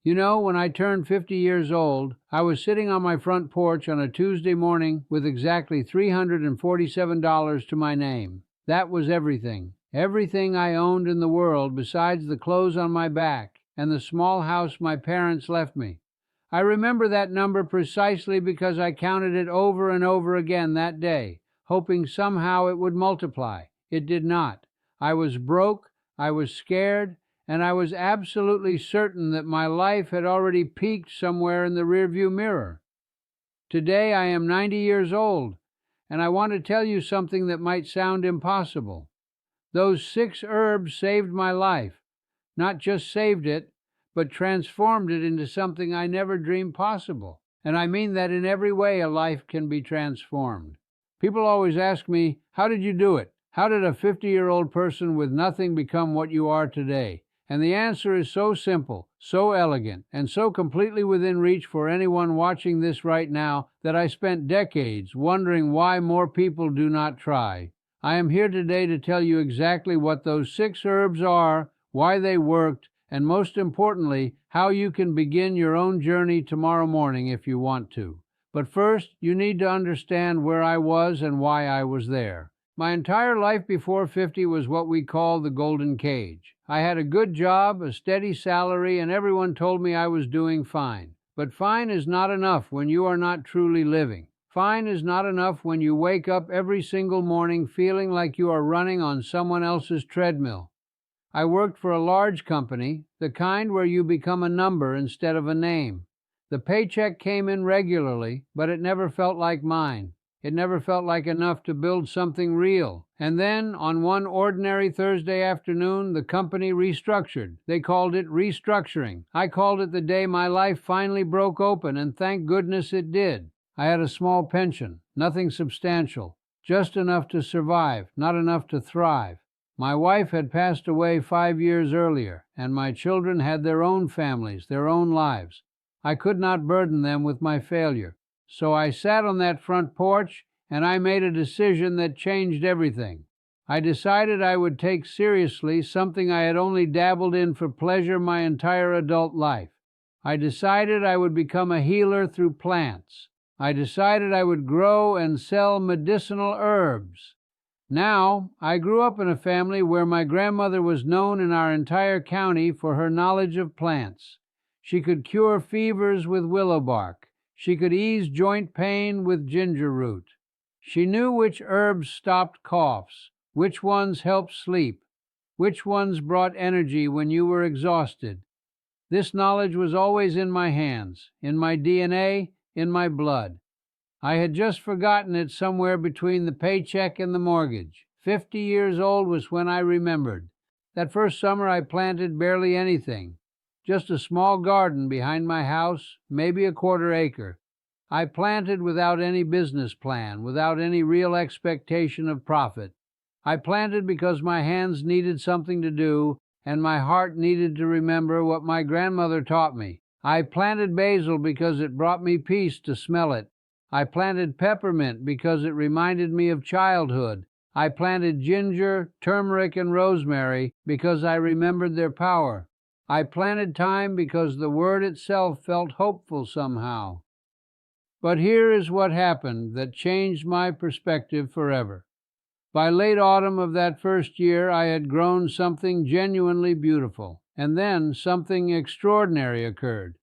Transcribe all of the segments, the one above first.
You know, when I turned 50 years old, I was sitting on my front porch on a Tuesday morning with exactly $347 to my name. That was everything. Everything I owned in the world besides the clothes on my back and the small house my parents left me. I remember that number precisely because I counted it over and over again that day, hoping somehow it would multiply. It did not. I was broke, I was scared, and I was absolutely certain that my life had already peaked somewhere in the rearview mirror. Today I am 90 years old, and I want to tell you something that might sound impossible. Those 6 herbs saved my life. Not just saved it, but transformed it into something I never dreamed possible. And I mean that in every way a life can be transformed. People always ask me, how did you do it? How did a 50-year-old person with nothing become what you are today? And the answer is so simple, so elegant, and so completely within reach for anyone watching this right now that I spent decades wondering why more people do not try. I am here today to tell you exactly what those 6 herbs are, why they worked, and most importantly, how you can begin your own journey tomorrow morning if you want to. But first, you need to understand where I was and why I was there. My entire life before 50 was what we call the golden cage. I had a good job, a steady salary, and everyone told me I was doing fine. But fine is not enough when you are not truly living. Fine is not enough when you wake up every single morning feeling like you are running on someone else's treadmill. I worked for a large company, the kind where you become a number instead of a name. The paycheck came in regularly, but it never felt like mine. It never felt like enough to build something real. And then, on one ordinary Thursday afternoon, the company restructured. They called it restructuring. I called it the day my life finally broke open, and thank goodness it did. I had a small pension, nothing substantial, just enough to survive, not enough to thrive. My wife had passed away 5 years earlier, and my children had their own families, their own lives. I could not burden them with my failure. So I sat on that front porch, and I made a decision that changed everything. I decided I would take seriously something I had only dabbled in for pleasure my entire adult life. I decided I would become a healer through plants. I decided I would grow and sell medicinal herbs. Now, I grew up in a family where my grandmother was known in our entire county for her knowledge of plants. She could cure fevers with willow bark. She could ease joint pain with ginger root. She knew which herbs stopped coughs, which ones helped sleep, which ones brought energy when you were exhausted. This knowledge was always in my hands, in my DNA, in my blood. I had just forgotten it somewhere between the paycheck and the mortgage. 50 years old was when I remembered. That first summer I planted barely anything. Just a small garden behind my house, maybe a 1/4 acre. I planted without any business plan, without any real expectation of profit. I planted because my hands needed something to do, and my heart needed to remember what my grandmother taught me. I planted basil because it brought me peace to smell it. I planted peppermint because it reminded me of childhood. I planted ginger, turmeric, and rosemary because I remembered their power. I planted thyme because the word itself felt hopeful somehow. But here is what happened that changed my perspective forever. By late autumn of that first year, I had grown something genuinely beautiful, and then something extraordinary occurred.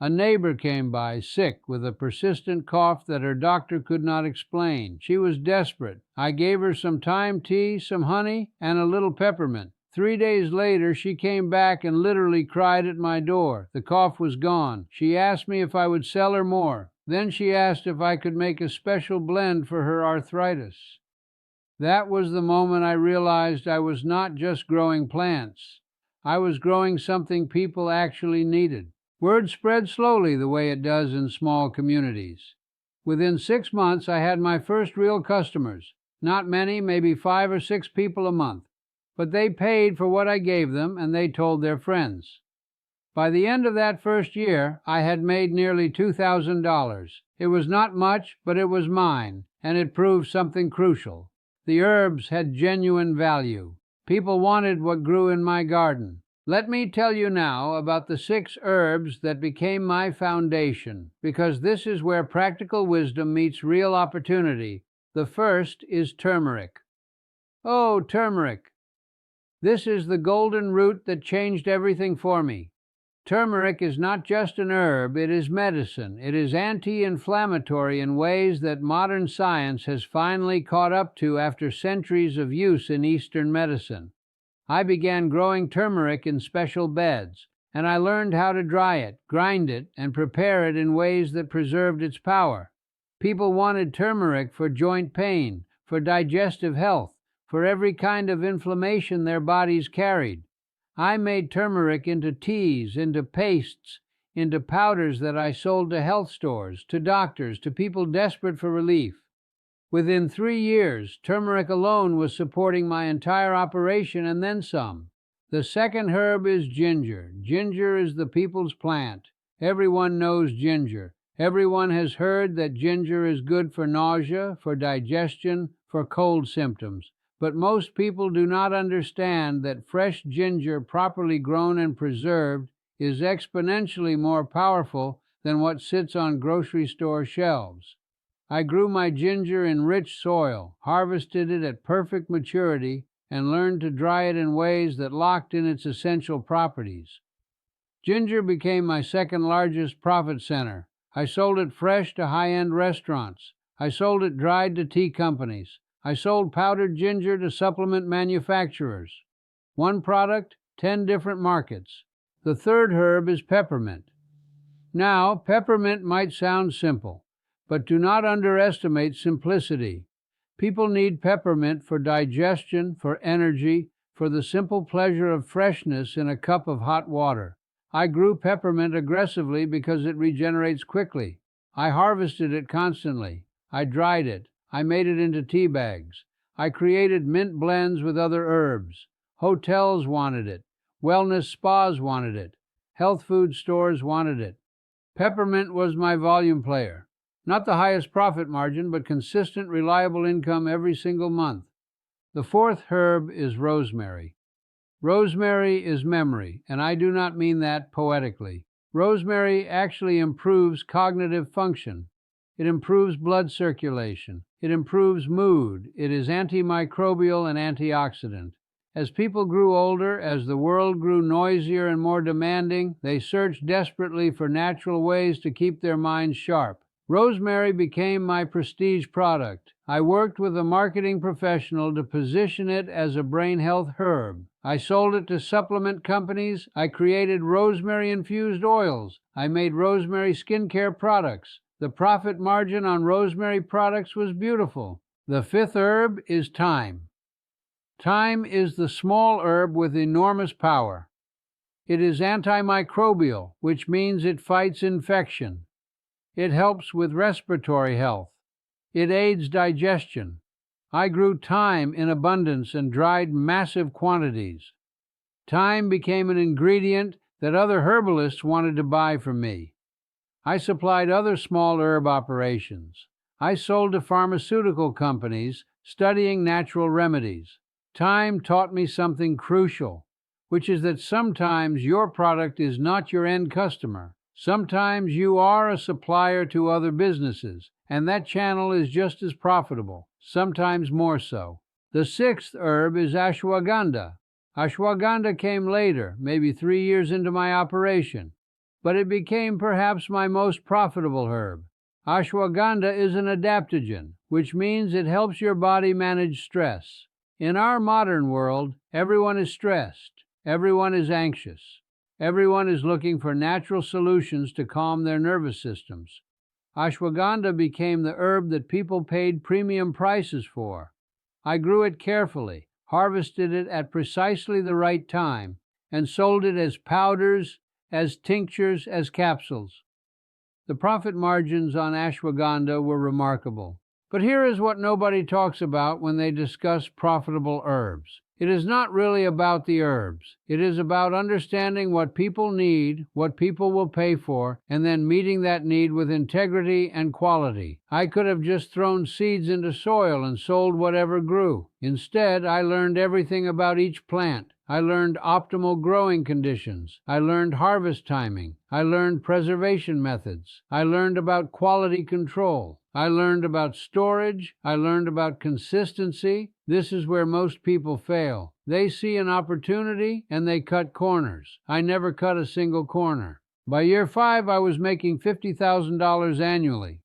A neighbor came by, sick, with a persistent cough that her doctor could not explain. She was desperate. I gave her some thyme tea, some honey, and a little peppermint. 3 days later, she came back and literally cried at my door. The cough was gone. She asked me if I would sell her more. Then she asked if I could make a special blend for her arthritis. That was the moment I realized I was not just growing plants. I was growing something people actually needed. Word spread slowly the way it does in small communities. Within 6 months, I had my first real customers. Not many, maybe 5 or 6 people a month. But they paid for what I gave them, and they told their friends. By the end of that first year, I had made nearly $2,000. It was not much, but it was mine, and it proved something crucial. The herbs had genuine value. People wanted what grew in my garden. Let me tell you now about the 6 herbs that became my foundation, because this is where practical wisdom meets real opportunity. The first is turmeric. Oh, turmeric! This is the golden root that changed everything for me. Turmeric is not just an herb, it is medicine. It is anti-inflammatory in ways that modern science has finally caught up to after centuries of use in Eastern medicine. I began growing turmeric in special beds, and I learned how to dry it, grind it, and prepare it in ways that preserved its power. People wanted turmeric for joint pain, for digestive health, for every kind of inflammation their bodies carried. I made turmeric into teas, into pastes, into powders that I sold to health stores, to doctors, to people desperate for relief. Within 3 years, turmeric alone was supporting my entire operation and then some. The second herb is ginger. Ginger is the people's plant. Everyone knows ginger. Everyone has heard that ginger is good for nausea, for digestion, for cold symptoms. But most people do not understand that fresh ginger, properly grown and preserved, is exponentially more powerful than what sits on grocery store shelves. I grew my ginger in rich soil, harvested it at perfect maturity, and learned to dry it in ways that locked in its essential properties. Ginger became my second largest profit center. I sold it fresh to high-end restaurants. I sold it dried to tea companies. I sold powdered ginger to supplement manufacturers. One product, 10 different markets. The third herb is peppermint. Now, peppermint might sound simple, but do not underestimate simplicity. People need peppermint for digestion, for energy, for the simple pleasure of freshness in a cup of hot water. I grew peppermint aggressively because it regenerates quickly. I harvested it constantly. I dried it. I made it into tea bags. I created mint blends with other herbs. Hotels wanted it. Wellness spas wanted it. Health food stores wanted it. Peppermint was my volume player. Not the highest profit margin, but consistent, reliable income every single month. The fourth herb is rosemary. Rosemary is memory, and I do not mean that poetically. Rosemary actually improves cognitive function. It improves blood circulation. It improves mood. It is antimicrobial and antioxidant. As people grew older, as the world grew noisier and more demanding, they searched desperately for natural ways to keep their minds sharp. Rosemary became my prestige product. I worked with a marketing professional to position it as a brain health herb. I sold it to supplement companies. I created rosemary-infused oils. I made rosemary skincare products. The profit margin on rosemary products was beautiful. The fifth herb is thyme. Thyme is the small herb with enormous power. It is antimicrobial, which means it fights infection. It helps with respiratory health. It aids digestion. I grew thyme in abundance and dried massive quantities. Thyme became an ingredient that other herbalists wanted to buy from me. I supplied other small herb operations. I sold to pharmaceutical companies studying natural remedies. Thyme taught me something crucial, which is that sometimes your product is not your end customer. Sometimes you are a supplier to other businesses, and that channel is just as profitable, sometimes more so. The sixth herb is ashwagandha. Ashwagandha came later, maybe 3 years into my operation, but it became perhaps my most profitable herb. Ashwagandha is an adaptogen, which means it helps your body manage stress. In our modern world, everyone is stressed, everyone is anxious. Everyone is looking for natural solutions to calm their nervous systems. Ashwagandha became the herb that people paid premium prices for. I grew it carefully, harvested it at precisely the right time, and sold it as powders, as tinctures, as capsules. The profit margins on ashwagandha were remarkable. But here is what nobody talks about when they discuss profitable herbs. It is not really about the herbs. It is about understanding what people need, what people will pay for, and then meeting that need with integrity and quality. I could have just thrown seeds into soil and sold whatever grew. Instead, I learned everything about each plant. I learned optimal growing conditions. I learned harvest timing. I learned preservation methods. I learned about quality control. I learned about storage. I learned about consistency. This is where most people fail. They see an opportunity and they cut corners. I never cut a single corner. By year 5, I was making $50,000 annually.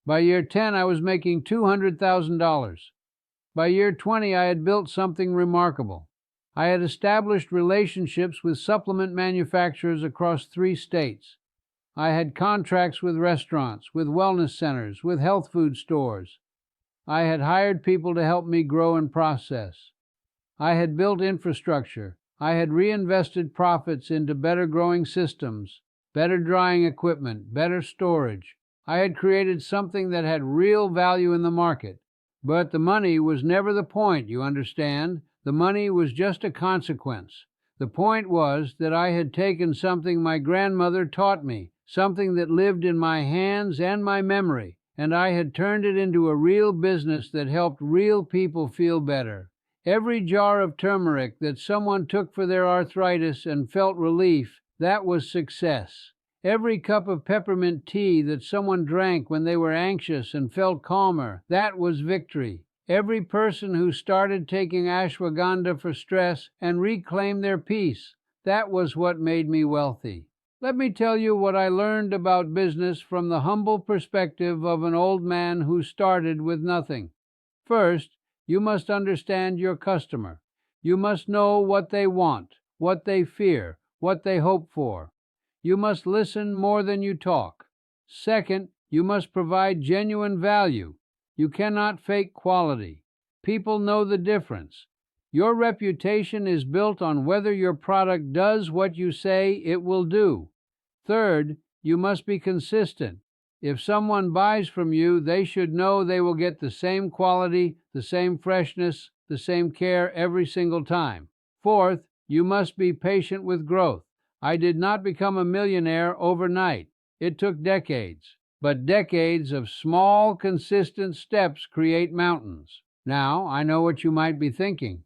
By year 10, I was making $200,000. By year 20, I had built something remarkable. I had established relationships with supplement manufacturers across 3 states. I had contracts with restaurants, with wellness centers, with health food stores. I had hired people to help me grow and process. I had built infrastructure. I had reinvested profits into better growing systems, better drying equipment, better storage. I had created something that had real value in the market. But the money was never the point, you understand. The money was just a consequence. The point was that I had taken something my grandmother taught me, something that lived in my hands and my memory, and I had turned it into a real business that helped real people feel better. Every jar of turmeric that someone took for their arthritis and felt relief, that was success. Every cup of peppermint tea that someone drank when they were anxious and felt calmer, that was victory. Every person who started taking ashwagandha for stress and reclaimed their peace, that was what made me wealthy. Let me tell you what I learned about business from the humble perspective of an old man who started with nothing. First, you must understand your customer. You must know what they want, what they fear, what they hope for. You must listen more than you talk. Second, you must provide genuine value. You cannot fake quality. People know the difference. Your reputation is built on whether your product does what you say it will do. Third, you must be consistent. If someone buys from you, they should know they will get the same quality, the same freshness, the same care every single time. Fourth, you must be patient with growth. I did not become a millionaire overnight. It took decades. But decades of small, consistent steps create mountains. Now, I know what you might be thinking.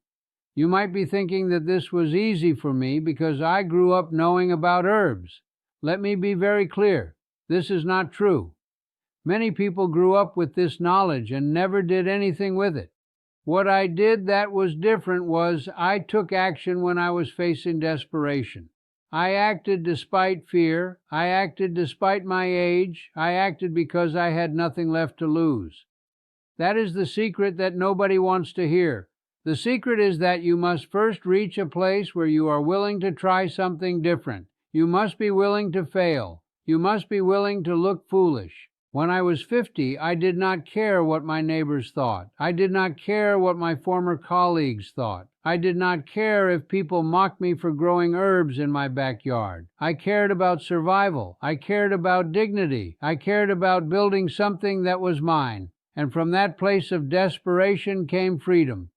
You might be thinking that this was easy for me because I grew up knowing about herbs. Let me be very clear. This is not true. Many people grew up with this knowledge and never did anything with it. What I did that was different was I took action when I was facing desperation. I acted despite fear. I acted despite my age. I acted because I had nothing left to lose. That is the secret that nobody wants to hear. The secret is that you must first reach a place where you are willing to try something different. You must be willing to fail. You must be willing to look foolish. When I was 50, I did not care what my neighbors thought. I did not care what my former colleagues thought. I did not care if people mocked me for growing herbs in my backyard. I cared about survival. I cared about dignity. I cared about building something that was mine. And from that place of desperation came freedom.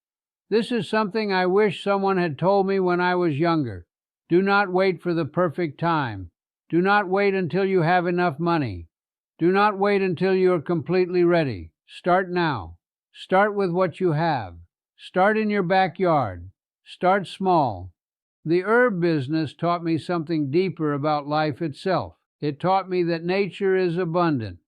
This is something I wish someone had told me when I was younger. Do not wait for the perfect time. Do not wait until you have enough money. Do not wait until you are completely ready. Start now. Start with what you have. Start in your backyard. Start small. The herb business taught me something deeper about life itself. It taught me that nature is abundant.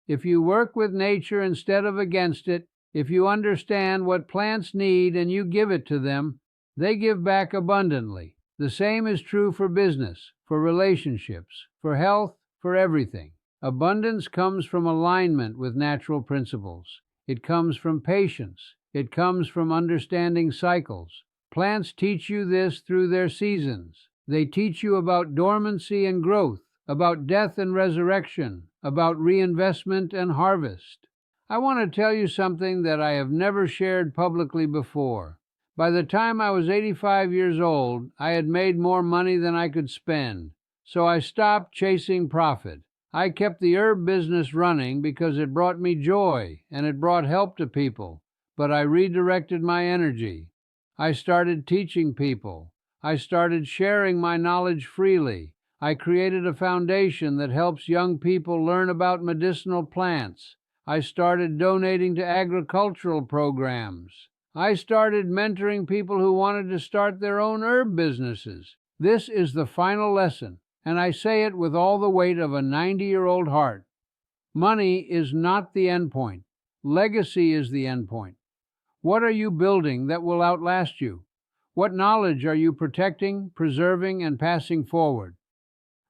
If you work with nature instead of against it, if you understand what plants need and you give it to them, they give back abundantly. The same is true for business, for relationships, for health, for everything. Abundance comes from alignment with natural principles. It comes from patience. It comes from understanding cycles. Plants teach you this through their seasons. They teach you about dormancy and growth, about death and resurrection, about reinvestment and harvest. I want to tell you something that I have never shared publicly before. By the time I was 85 years old, I had made more money than I could spend, so I stopped chasing profit. I kept the herb business running because it brought me joy and it brought help to people, but I redirected my energy. I started teaching people. I started sharing my knowledge freely. I created a foundation that helps young people learn about medicinal plants. I started donating to agricultural programs. I started mentoring people who wanted to start their own herb businesses. This is the final lesson, and I say it with all the weight of a 90-year-old heart. Money is not the end point. Legacy is the end point. What are you building that will outlast you? What knowledge are you protecting, preserving, and passing forward?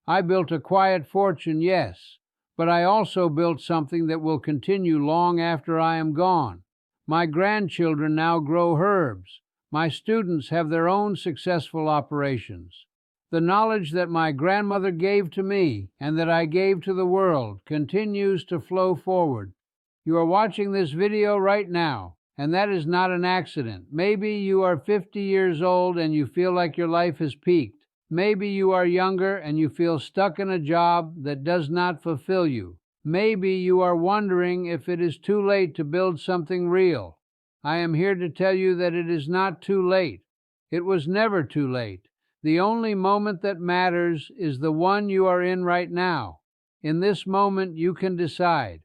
I built a quiet fortune, yes, but I also built something that will continue long after I am gone. My grandchildren now grow herbs. My students have their own successful operations. The knowledge that my grandmother gave to me and that I gave to the world continues to flow forward. You are watching this video right now, and that is not an accident. Maybe you are 50 years old and you feel like your life has peaked. Maybe you are younger and you feel stuck in a job that does not fulfill you. Maybe you are wondering if it is too late to build something real. I am here to tell you that it is not too late. It was never too late. The only moment that matters is the one you are in right now. In this moment, you can decide.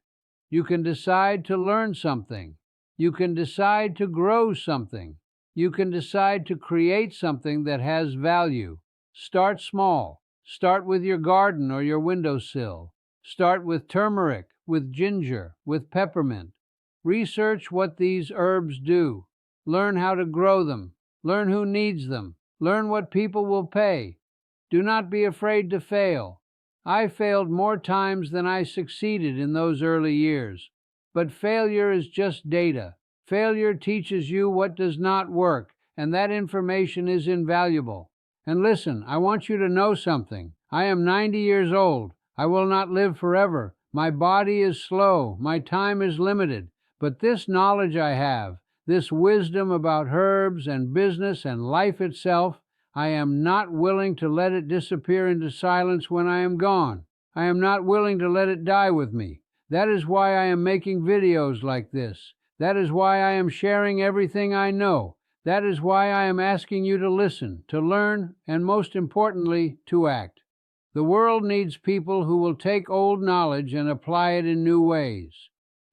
You can decide to learn something. You can decide to grow something. You can decide to create something that has value. Start small. Start with your garden or your windowsill. Start with turmeric, with ginger, with peppermint. Research what these herbs do. Learn how to grow them. Learn who needs them. Learn what people will pay. Do not be afraid to fail. I failed more times than I succeeded in those early years. But failure is just data. Failure teaches you what does not work, and that information is invaluable. And listen, I want you to know something. I am 90 years old. I will not live forever. My body is slow. My time is limited. But this knowledge I have, this wisdom about herbs and business and life itself, I am not willing to let it disappear into silence when I am gone. I am not willing to let it die with me. That is why I am making videos like this. That is why I am sharing everything I know. That is why I am asking you to listen, to learn, and most importantly, to act. The world needs people who will take old knowledge and apply it in new ways.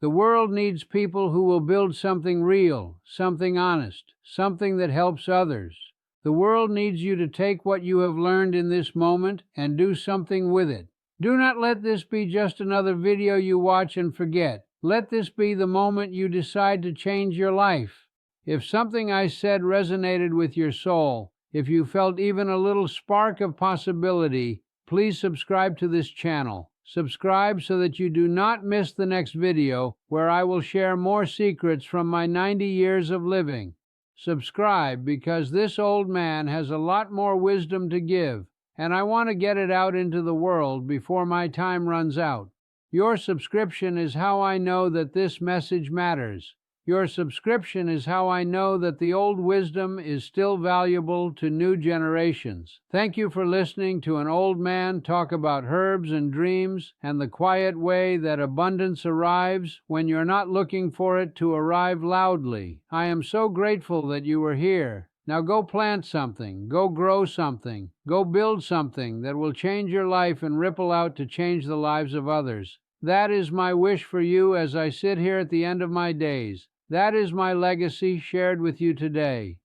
The world needs people who will build something real, something honest, something that helps others. The world needs you to take what you have learned in this moment and do something with it. Do not let this be just another video you watch and forget. Let this be the moment you decide to change your life. If something I said resonated with your soul, if you felt even a little spark of possibility, please subscribe to this channel. Subscribe so that you do not miss the next video where I will share more secrets from my 90 years of living. Subscribe because this old man has a lot more wisdom to give, and I want to get it out into the world before my time runs out. Your subscription is how I know that this message matters. Your subscription is how I know that the old wisdom is still valuable to new generations. Thank you for listening to an old man talk about herbs and dreams and the quiet way that abundance arrives when you're not looking for it to arrive loudly. I am so grateful that you were here. Now go plant something, go grow something, go build something that will change your life and ripple out to change the lives of others. That is my wish for you as I sit here at the end of my days. That is my legacy shared with you today.